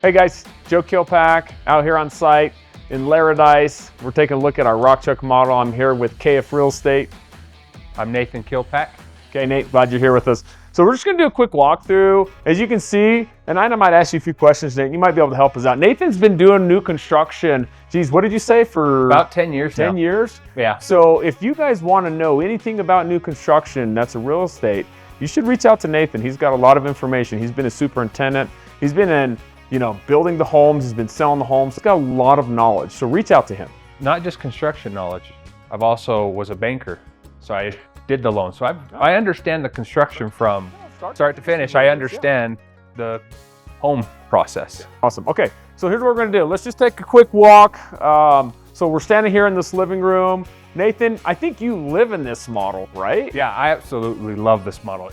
Hey guys, Joe Killpack out here on site in Laradice. We're taking a look at our Rockchuck model. I'm here with KF Real Estate. I'm Nathan Killpack. Okay, Nate, glad you're here with us. So we're just gonna do a quick walkthrough. As you can see, and I might ask you a few questions, Nate. You might be able to help us out. Nathan's been doing new construction. Geez, what did you say, for About 10 years 10 now. years? Yeah. So if you guys wanna know anything about new construction that's a real estate, you should reach out to Nathan. He's got a lot of information. He's been a superintendent. He's been in, building the homes. He's been selling the homes. He's got a lot of knowledge. So reach out to him. Not just construction knowledge. I've also was a banker, so I did the loan. So I understand the construction from start to finish. I understand the home process. Awesome. Okay, so here's what we're gonna do. Let's just take a quick walk. So we're standing here in this living room. Nathan, I think you live in this model, right? Yeah, I absolutely love this model.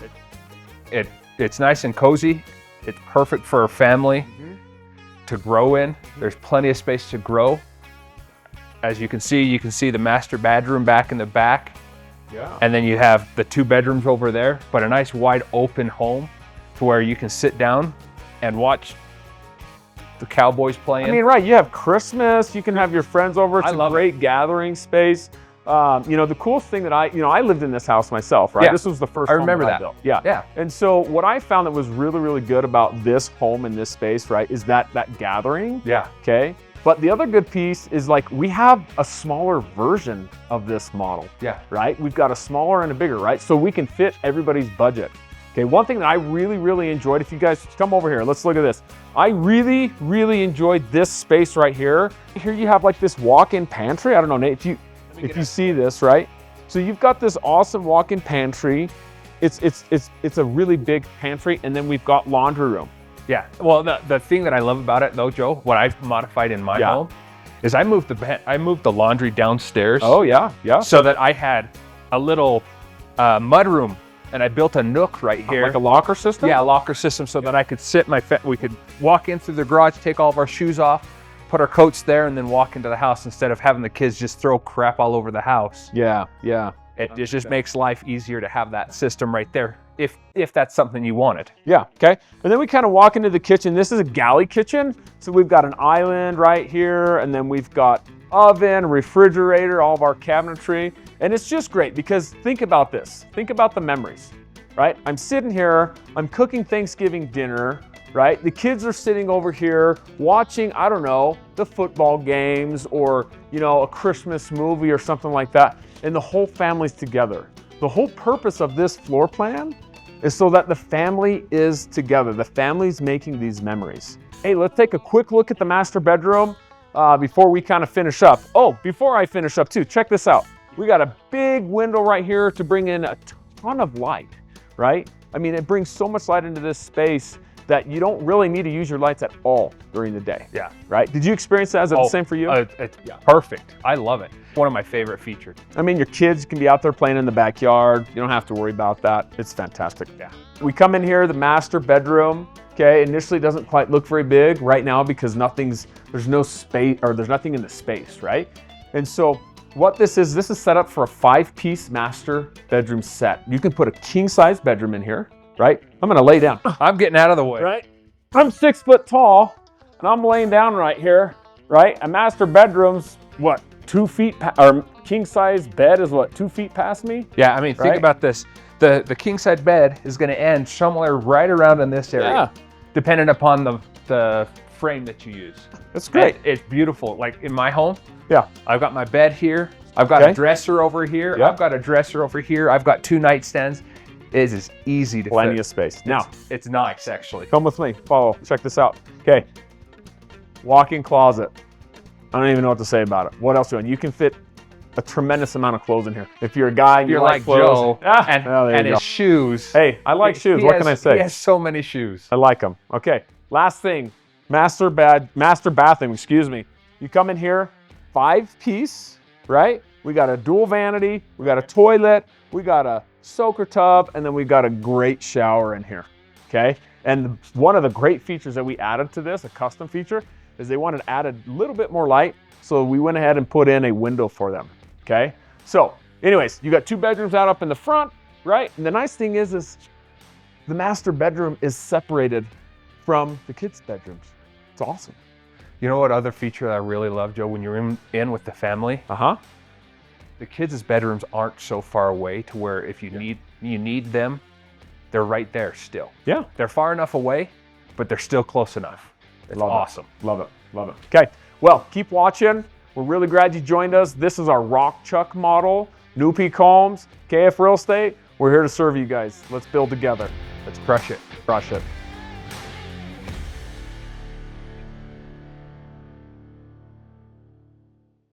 It's nice and cozy. It's perfect for a family to grow in. There's plenty of space to grow. As you can see the master bedroom back in the back. Yeah. And then you have the 2 bedrooms over there, but a nice wide open home to where you can sit down and watch the Cowboys playing. I mean, right, you have Christmas, you can have your friends over. It's a great gathering space. The coolest thing that I lived in this house myself, right? Yeah. This was the first I home remember that I that. built. Yeah. Yeah. And so what I found that was really, really good about this home and this space, right, is that gathering. Yeah. Okay. But the other good piece is, like, we have a smaller version of this model. Yeah. Right? We've got a smaller and a bigger, right? So we can fit everybody's budget. Okay, one thing that I really, really enjoyed, if you guys come over here, let's look at this. I really, really enjoyed this space right here. Here you have like this walk-in pantry. I don't know, Nate, if you see this, right? So you've got this awesome walk-in pantry. It's a really big pantry, and then we've got laundry room. Yeah. Well, the thing that I love about it, though, Joe, what I've modified in my home, is I moved the laundry downstairs. Oh yeah, yeah. So that I had a little mud room, and I built a nook right here, like a locker system. Yeah, a locker system, so that I could sit we could walk in through the garage, take all of our shoes off, put our coats there, and then walk into the house instead of having the kids just throw crap all over the house. Yeah, yeah. It just makes life easier to have that system right there, if that's something you wanted. Yeah, okay. And then we kind of walk into the kitchen. This is a galley kitchen. So we've got an island right here, and then we've got oven, refrigerator, all of our cabinetry. And it's just great because think about this. Think about the memories, right? I'm sitting here, I'm cooking Thanksgiving dinner, right? The kids are sitting over here watching, I don't know, the football games or, a Christmas movie or something like that. And the whole family's together. The whole purpose of this floor plan is so that the family is together. The family's making these memories. Hey, let's take a quick look at the master bedroom before we kind of finish up. Oh, before I finish up too, check this out. We got a big window right here to bring in a ton of light, right? I mean, it brings so much light into this space that you don't really need to use your lights at all during the day. Yeah. Right? Did you experience that? Is it the same for you? It's perfect. I love it. One of my favorite features. I mean, your kids can be out there playing in the backyard. You don't have to worry about that. It's fantastic. Yeah. We come in here, the master bedroom, okay, initially doesn't quite look very big right now because there's no space, or there's nothing in the space, right? And so what this is set up for a 5-piece master bedroom set. You can put a king-size bedroom in here, right? I'm gonna lay down. I'm getting out of the way. Right? I'm 6 foot tall, and I'm laying down right here, right? A master bedroom's, what, 2 feet, or king-size bed is what, 2 feet past me? Yeah, I mean, think about this. The king-size bed is gonna end somewhere right around in this area, depending upon the frame that you use. That's great. It's beautiful. Like in my home, yeah, I've got my bed here. I've got a dresser over here. Yeah. I've got a dresser over here. I've got 2 nightstands. It is easy to plenty fit. of space. Now, it's nice, actually. come with me. Follow. Check this out. Okay. Walk-in closet. I don't even know what to say about it. What else do you want? You can fit a tremendous amount of clothes in here. If you're a guy and you're like cloths, Joe, and his shoes. Hey, I like shoes. What can I say? He has so many shoes. I like them. Okay. Last thing, master bathroom. Excuse me. You come in here, 5-piece, right? We got a dual vanity. We got a toilet. We got a soaker tub, and then we got a great shower in here. Okay. And one of the great features that we added to this, a custom feature, is they wanted to add a little bit more light. So we went ahead and put in a window for them. Okay. So anyways, you got 2 bedrooms out up in the front, right? And the nice thing is the master bedroom is separated from the kids' bedrooms. It's awesome. You know what other feature that I really love, Joe? When you're in with the family, the kids' bedrooms aren't so far away to where if you need them, they're right there still. Yeah. They're far enough away, but they're still close enough. It's awesome. Love it. Love it. Okay. Well, keep watching. We're really glad you joined us. This is our Rockchuck model. New Peak Homes, KF Real Estate. We're here to serve you guys. Let's build together. Let's crush it. Crush it.